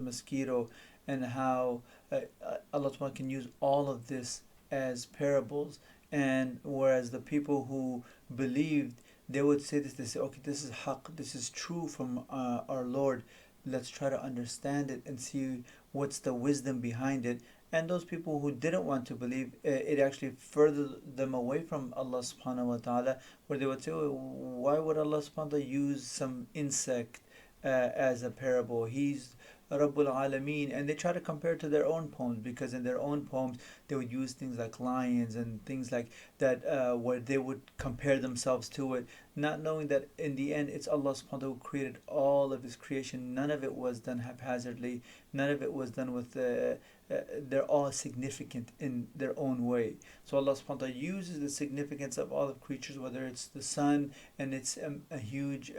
mosquito, and how Allah subhanahu can use all of this as parables. And whereas the people who believed, they would say this, they say, okay, this is haqq, this is true from our Lord. Let's try to understand it and see what's the wisdom behind it. And those people who didn't want to believe, it actually furthered them away from Allah subhanahu wa ta'ala, where they would say, "Oh, why would Allah subhanahu wa ta'ala use some insect as a parable? He's Rabbul Alameen." And they try to compare it to their own poems, because in their own poems they would use things like lions and things like that, where they would compare themselves to it, not knowing that in the end it's Allah subhanahu wa ta'ala who created all of His creation. None of it was done haphazardly, none of it was done with they're all significant in their own way. So Allah subhanahu wa ta'ala uses the significance of all of creatures, whether it's the sun and it's a huge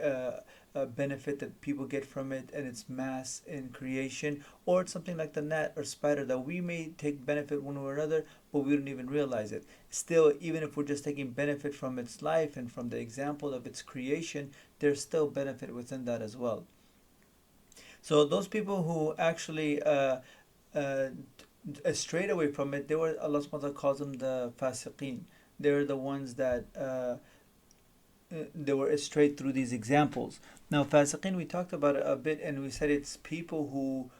benefit that people get from it and its mass in creation, or it's something like the gnat or spider that we may take benefit one way or another, but we don't even realize it. Still, even if we're just taking benefit from its life and from the example of its creation, there's still benefit within that as well. So those people who actually uh, strayed away from it, they were, Allah subhanahu wa ta'ala calls them the faasiqin. They're the ones that they were straight through these examples. Now, fasiqin, we talked about it a bit, and we said it's people who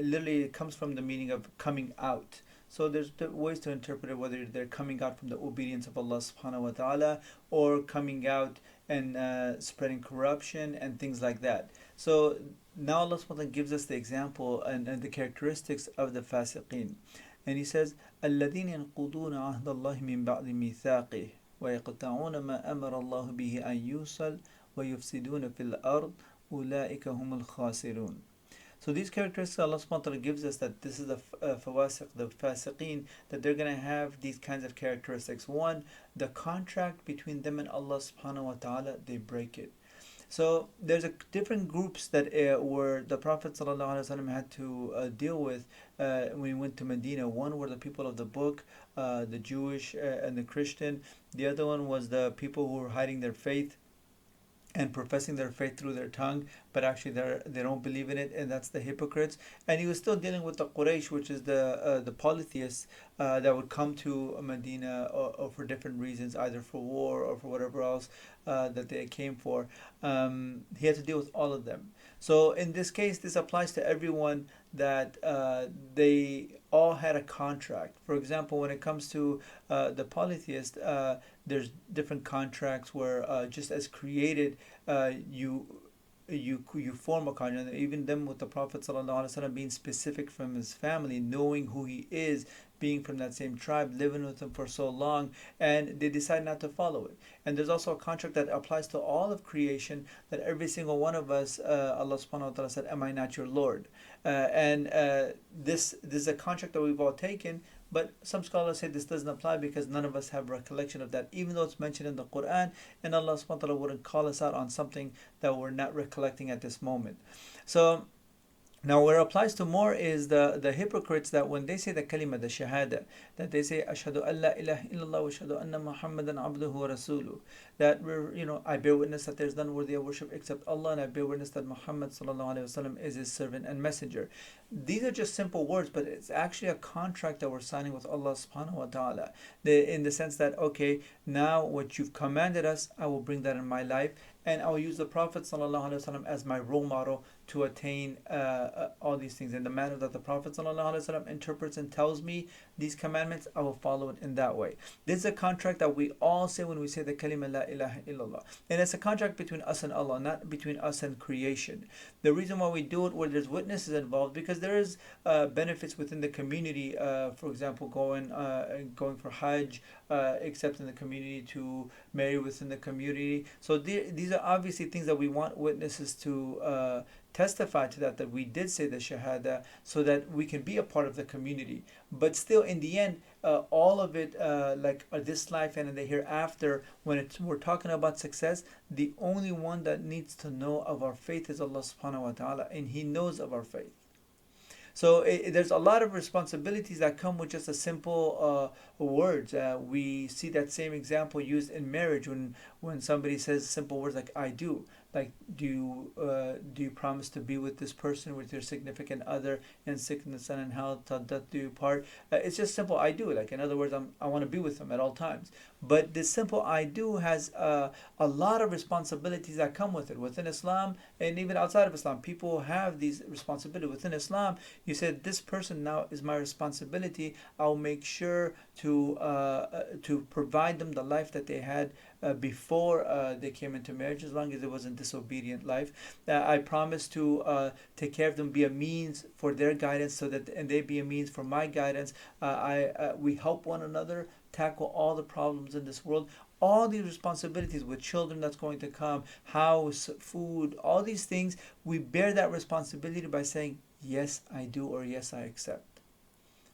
literally it comes from the meaning of coming out. So there's ways to interpret it, whether they're coming out from the obedience of Allah subhanahu wa ta'ala, or coming out and spreading corruption and things like that. So now Allah subhanahu wa ta'ala gives us the example and the characteristics of the fasiqin. And He says, الَّذِينَ يَنْقُضُونَ عَهْدَ اللَّهِ مِنْ بَعْدِ مِيثَاقِهِ ويقطعون ما أمر الله به أن يوصل ويفسدون في الأرض أولئك هم الخاسرون. So these characteristics Allah subhanahu wa ta'ala gives us, that this is the fawasiq, the fasiqeen, that they're going to have these kinds of characteristics. One, the contract between them and Allah subhanahu wa ta'ala, they break it. So there's different groups that were the Prophet ﷺ had to deal with when he went to Medina. One were the people of the book, the Jewish and the Christian. The other one was the people who were hiding their faith and professing their faith through their tongue, but actually they don't believe in it, and that's the hypocrites. And he was still dealing with the Quraysh, which is the polytheists that would come to Medina, or for different reasons, either for war or for whatever else that they came for. He had to deal with all of them. So in this case, this applies to everyone, that they all had a contract. For example, when it comes to the polytheist, there's different contracts where just as created, you form a contract. Even them with the Prophet ﷺ being specific from his family, knowing who he is, being from that same tribe, living with him for so long, and they decide not to follow it. And there's also a contract that applies to all of creation, that every single one of us, Allah subhanahu wa ta'ala said, "Am I not your Lord?" And this is a contract that we've all taken. But some scholars say this doesn't apply because none of us have recollection of that, even though it's mentioned in the Quran, and Allah subhanahu wa ta'ala wouldn't call us out on something that we're not recollecting at this moment. So now, where it applies to more is the hypocrites, that when they say the kalima, the shahada, that they say ashhadu an la ilaha illallah wa ashhadu anna muhammadan abduhu wa rasuluh, that I bear witness that there's none worthy of worship except Allah, and I bear witness that Muhammad sallallahu alaihi wasallam is his servant and messenger. These are just simple words, but it's actually a contract that we're signing with Allah subhanahu wa ta'ala, in the sense that, okay, now what you've commanded us, I will bring that in my life, and I will use the Prophet ﷺ as my role model to attain all these things. In the manner that the Prophet ﷺ interprets and tells me these commandments, I will follow it in that way. This is a contract that we all say when we say the kalima la ilaha illallah. And it's a contract between us and Allah, not between us and creation. The reason why we do it where there's witnesses involved, because there is benefits within the community. For example, going for Hajj, except in the community, to marry within the community. So these are obviously things that we want witnesses to testify to, that we did say the shahada, so that we can be a part of the community. But still, in the end, all of it, like this life and in the hereafter, when we're talking about success, the only one that needs to know of our faith is Allah subhanahu wa ta'ala, and He knows of our faith. So there's a lot of responsibilities that come with just a simple words. We see that same example used in marriage when somebody says simple words like "I do." Like, do you promise to be with this person, with your significant other, in sickness and in health, till death do you part? It's just simple I do. Like, in other words, I want to be with them at all times. But this simple I do has a lot of responsibilities that come with it. Within Islam and even outside of Islam, people have these responsibilities. Within Islam, you said this person now is my responsibility. I'll make sure to provide them the life that they had before they came into marriage, as long as it wasn't disobedient life. I promise to take care of them, be a means for their guidance, so that and they be a means for my guidance. We help one another tackle all the problems in this world. All these responsibilities with children that's going to come, house, food, all these things, we bear that responsibility by saying, yes, I do, or yes, I accept.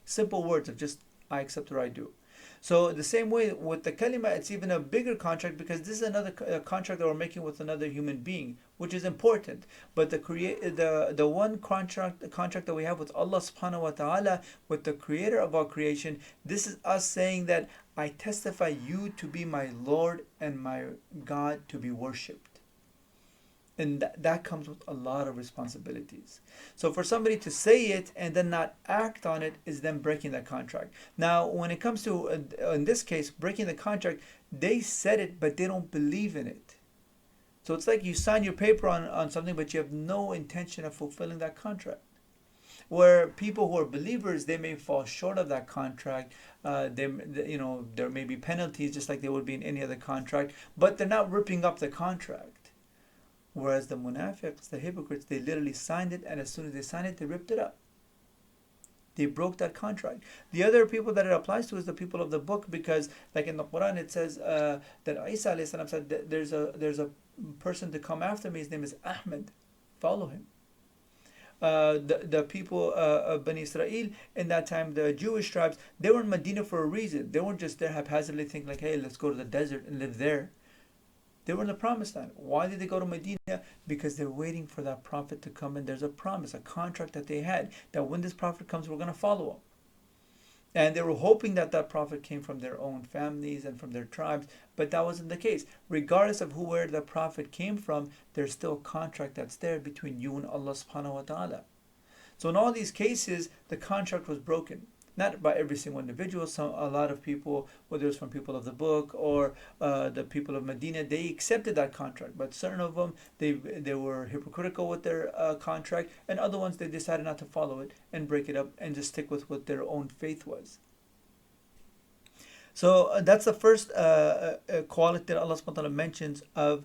Simple words of just, I accept or I do. So the same way with the kalima, it's even a bigger contract, because this is another contract that we're making with another human being, which is important. But the one contract that we have with Allah subhanahu wa ta'ala, with the creator of our creation, this is us saying that I testify you to be my Lord and my God to be worshipped. And that comes with a lot of responsibilities. So for somebody to say it and then not act on it is them breaking that contract. Now, when it comes to, in this case, breaking the contract, they said it, but they don't believe in it. So it's like you sign your paper on something, but you have no intention of fulfilling that contract. Where people who are believers, they may fall short of that contract. There may be penalties, just like there would be in any other contract, but they're not ripping up the contract. Whereas the munafiqs, the hypocrites, they literally signed it, and as soon as they signed it, they ripped it up. They broke that contract. The other people that it applies to is the people of the book, because like in the Quran it says that Isa alayhi salam said that there's a person to come after me. His name is Ahmed. Follow him. The people of Bani Israel in that time, the Jewish tribes, they were in Medina for a reason. They weren't just there haphazardly thinking like, hey, let's go to the desert and live there. They were in the promised land. Why did they go to Medina? Because they're waiting for that prophet to come, and there's a promise, a contract that they had, that when this prophet comes, we're going to follow him. And they were hoping that that prophet came from their own families and from their tribes, but that wasn't the case. Regardless of where the prophet came from, there's still a contract that's there between you and Allah subhanahu wa ta'ala. So in all these cases, the contract was broken. Not by every single individual. A lot of people, whether it's from people of the book or the people of Medina, they accepted that contract. But certain of them, they were hypocritical with their contract, and other ones, they decided not to follow it and break it up and just stick with what their own faith was. So that's the first quality that Allah subhanahu wa ta'ala mentions of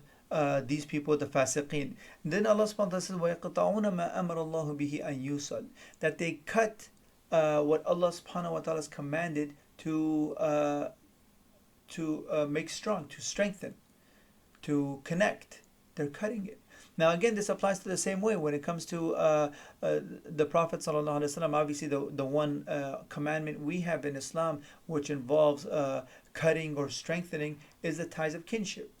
these people, the faasiqin. Then Allah subhanahu wa ta'ala says, وَيَقْطَعُونَ مَا أَمَرَ اللَّهُ بِهِ أَن يُوصَلْ, that they cut what Allah subhanahu wa ta'ala has commanded to make strong, to strengthen, to connect. They're cutting it. Now again, this applies to the same way when it comes to the Prophet sallallahu alaihi wasallam. Obviously, the one commandment we have in Islam, which involves cutting or strengthening, is the ties of kinship.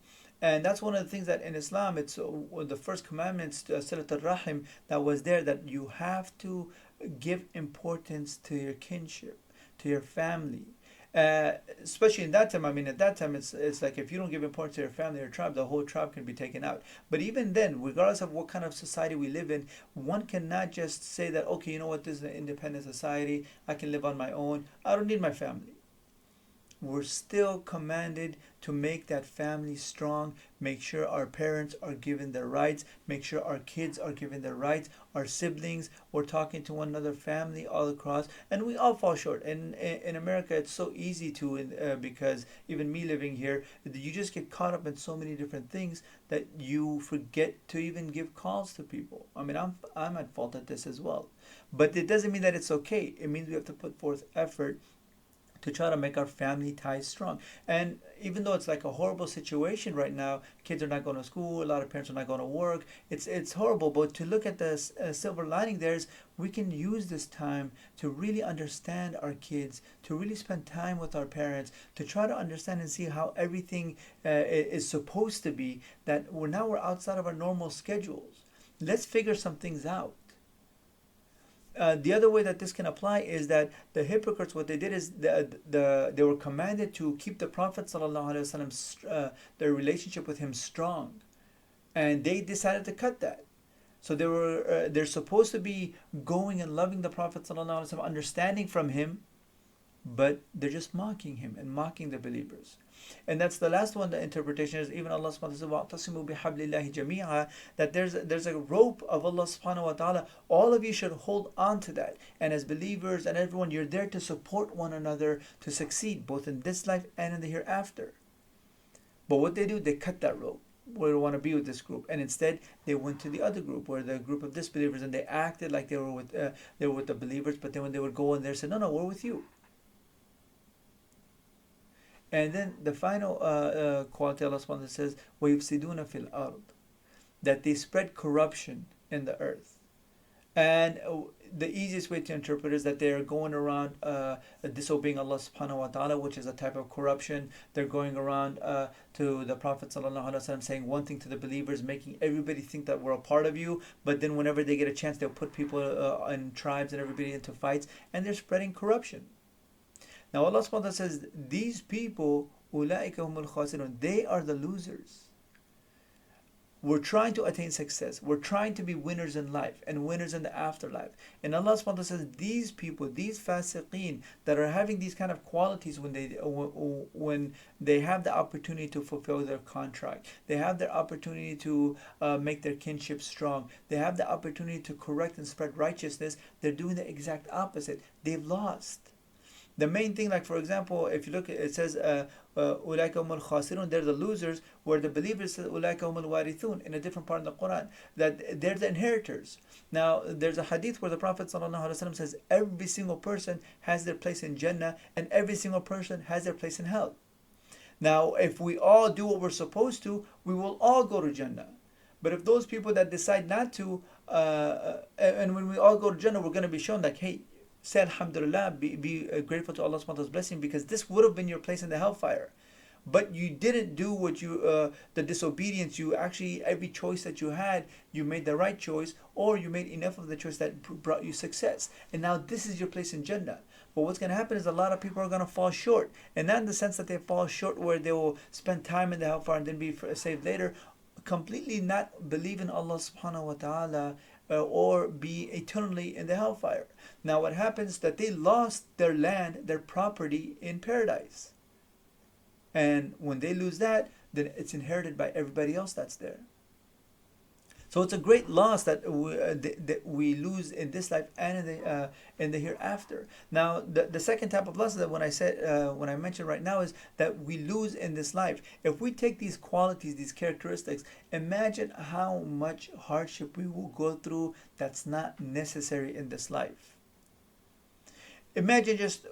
And that's one of the things that in Islam, it's the first commandments, Silat al-Rahim, that was there, that you have to give importance to your kinship, to your family. Especially in that time, I mean, at that time, it's like if you don't give importance to your family or tribe, the whole tribe can be taken out. But even then, regardless of what kind of society we live in, one cannot just say that, okay, you know what, this is an independent society, I can live on my own, I don't need my family. We're still commanded to make that family strong, make sure our parents are given their rights, make sure our kids are given their rights, our siblings, we're talking to one another, family all across, and we all fall short. And in America, it's so easy to, because even me living here, you just get caught up in so many different things that you forget to even give calls to people. I mean, I'm at fault at this as well. But it doesn't mean that it's okay. It means we have to put forth effort to try to make our family ties strong. And even though it's like a horrible situation right now, kids are not going to school, a lot of parents are not going to work, it's horrible, but to look at the silver lining there is we can use this time to really understand our kids, to really spend time with our parents, to try to understand and see how everything is supposed to be, that we're outside of our normal schedules. Let's figure some things out. The other way that this can apply is that the hypocrites, what they did is they were commanded to keep the Prophet ﷺ, their relationship with him strong. and they decided to cut that. So they're supposed to be going and loving the Prophet ﷺ, understanding from him, but they're just mocking him and mocking the believers. And that's the last one. The interpretation is even Allah subhanahu wa ta'ala says, وَاعْتَصِمُوا بِحَبْلِ اللَّهِ جَمِيعًا, that there's a rope of Allah subhanahu wa ta'ala. All of you should hold on to that. And as believers and everyone, you're there to support one another to succeed, both in this life and in the hereafter. But what they do, they cut that rope. We don't want to be with this group, and instead they went to the other group, where the group of disbelievers, and they acted like they were with the believers. But then when they would go in there, said, no, we're with you. And then the final quality Allah subhanahu wa ta'ala says, وَيُفْسِدُونَ فِي الْأَرْضِ, that they spread corruption in the earth. And the easiest way to interpret is that they are going around disobeying Allah subhanahu wa ta'ala, which is a type of corruption. They're going around to the Prophet sallallahu alaihi wasallam, saying one thing to the believers, making everybody think that we're a part of you. But then whenever they get a chance, they'll put people and tribes and everybody into fights, and they're spreading corruption. Now Allah subhanahu wa ta'ala says, these people, أُولَٰئِكَ هُمُ الْخَاسِرُونَ, they are the losers. We're trying to attain success. We're trying to be winners in life and winners in the afterlife. And Allah subhanahu wa ta'ala says, these people, these faasiqin, that are having these kind of qualities when they have the opportunity to fulfill their contract, they have their opportunity to make their kinship strong, they have the opportunity to correct and spread righteousness, they're doing the exact opposite. They've lost. The main thing, like for example, if you look, it says, أُولَٰئِكَ هُمُ الْخَاسِرُونَ, they're the losers, where the believers say, أُولَٰئِكَ هُمُ الْوَارِثُونَ, in a different part of the Quran, that they're the inheritors. Now, there's a hadith where the Prophet ﷺ says, every single person has their place in Jannah, and every single person has their place in hell. Now, if we all do what we're supposed to, we will all go to Jannah. But if those people that decide not to, and when we all go to Jannah, we're going to be shown like, hey, say Alhamdulillah, be grateful to Allah subhanahu wa ta'ala's blessing, because this would have been your place in the hellfire. But you didn't do what the disobedience, you actually, every choice that you had, you made the right choice, or you made enough of the choice that brought you success. And now this is your place in Jannah. But what's going to happen is a lot of people are going to fall short. And not in the sense that they fall short where they will spend time in the hellfire and then be saved later. Completely not believe in Allah subhanahu wa ta'ala, or be eternally in the hellfire. Now what happens is that they lost their land, their property in paradise. And when they lose that, then it's inherited by everybody else that's there. So it's a great loss that we lose in this life and in the hereafter. Now, the second type of loss that when I mentioned right now is that we lose in this life. If we take these qualities, these characteristics, imagine how much hardship we will go through that's not necessary in this life. Imagine just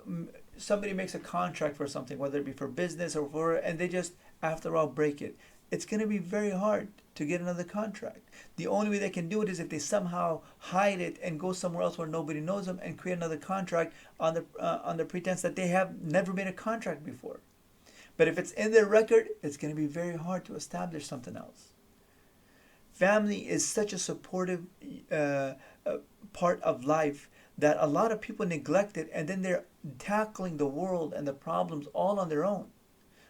somebody makes a contract for something, whether it be for business or for, and they just after all break it. It's going to be very hard to get another contract. The only way they can do it is if they somehow hide it and go somewhere else where nobody knows them and create another contract on the pretense that they have never made a contract before. But if it's in their record, it's going to be very hard to establish something else. Family is such a supportive part of life that a lot of people neglect it, and then they're tackling the world and the problems all on their own.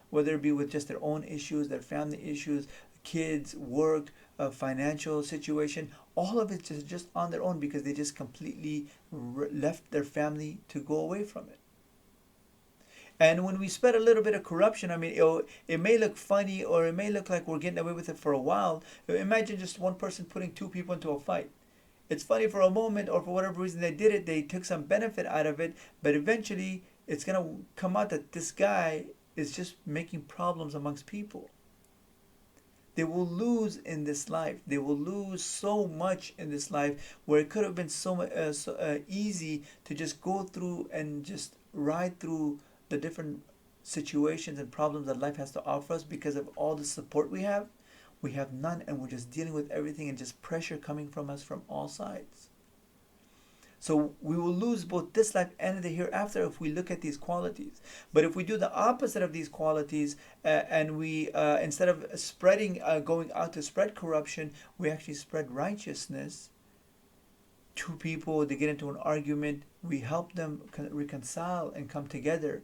Whether it be with just their own issues, their family issues, kids, work, financial situation, all of it is just on their own because they just completely left their family to go away from it. And when we spread a little bit of corruption, I mean, it may look funny or it may look like we're getting away with it for a while. Imagine just one person putting two people into a fight. It's funny for a moment, or for whatever reason they did it, they took some benefit out of it, but eventually it's going to come out that this guy is just making problems amongst people. They will lose in this life. They will lose so much in this life, where it could have been so easy to just go through and just ride through the different situations and problems that life has to offer us. Because of all the support we have none, and we're just dealing with everything and just pressure coming from us from all sides. So we will lose both this life and the hereafter if we look at these qualities. But if we do the opposite of these qualities, and we instead of spreading, going out to spread corruption, we actually spread righteousness, two people, they get into an argument, we help them reconcile and come together.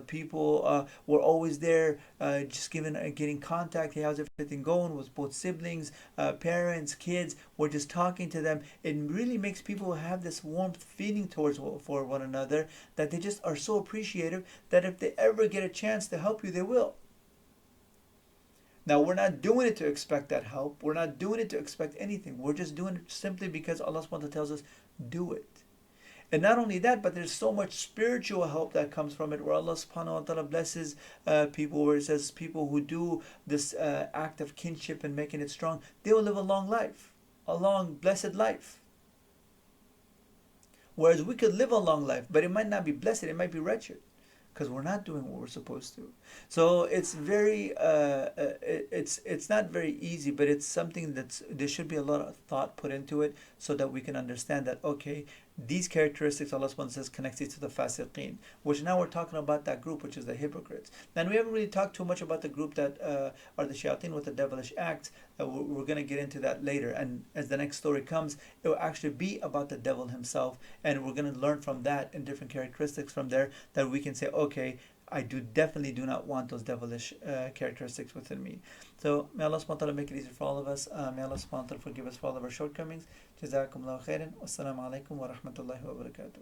People, we're always there, just getting contact. Hey, how's everything going with both siblings, parents, kids? We're just talking to them. It really makes people have this warmth feeling towards for one another, that they just are so appreciative that if they ever get a chance to help you, they will. Now, we're not doing it to expect that help. We're not doing it to expect anything. We're just doing it simply because Allah subhanahu wa ta'ala tells us, do it. And not only that, but there's so much spiritual help that comes from it, where Allah subhanahu wa ta'ala blesses people, where it says people who do this act of kinship and making it strong, they will live a long life, a long, blessed life. Whereas we could live a long life, but it might not be blessed, it might be wretched, because we're not doing what we're supposed to. So it's it's not very easy, but it's something there should be a lot of thought put into it, so that we can understand that, okay, these characteristics Allah subhanahu wa ta'ala says connects it to the faasiqin, which now we're talking about that group, which is the hypocrites. And we haven't really talked too much about the group that are the shayateen with the devilish acts. We're going to get into that later, and as the next story comes, it will actually be about the devil himself, and we're going to learn from that and different characteristics from there, that we can say, okay, I definitely do not want those devilish characteristics within me. So may Allah subhanahu wa ta'ala make it easy for all of us. May Allah subhanahu wa ta'ala forgive us for all of our shortcomings. Jazakumullahu khairan. Wassalamu alaikum wa rahmatullahi wa barakatuh.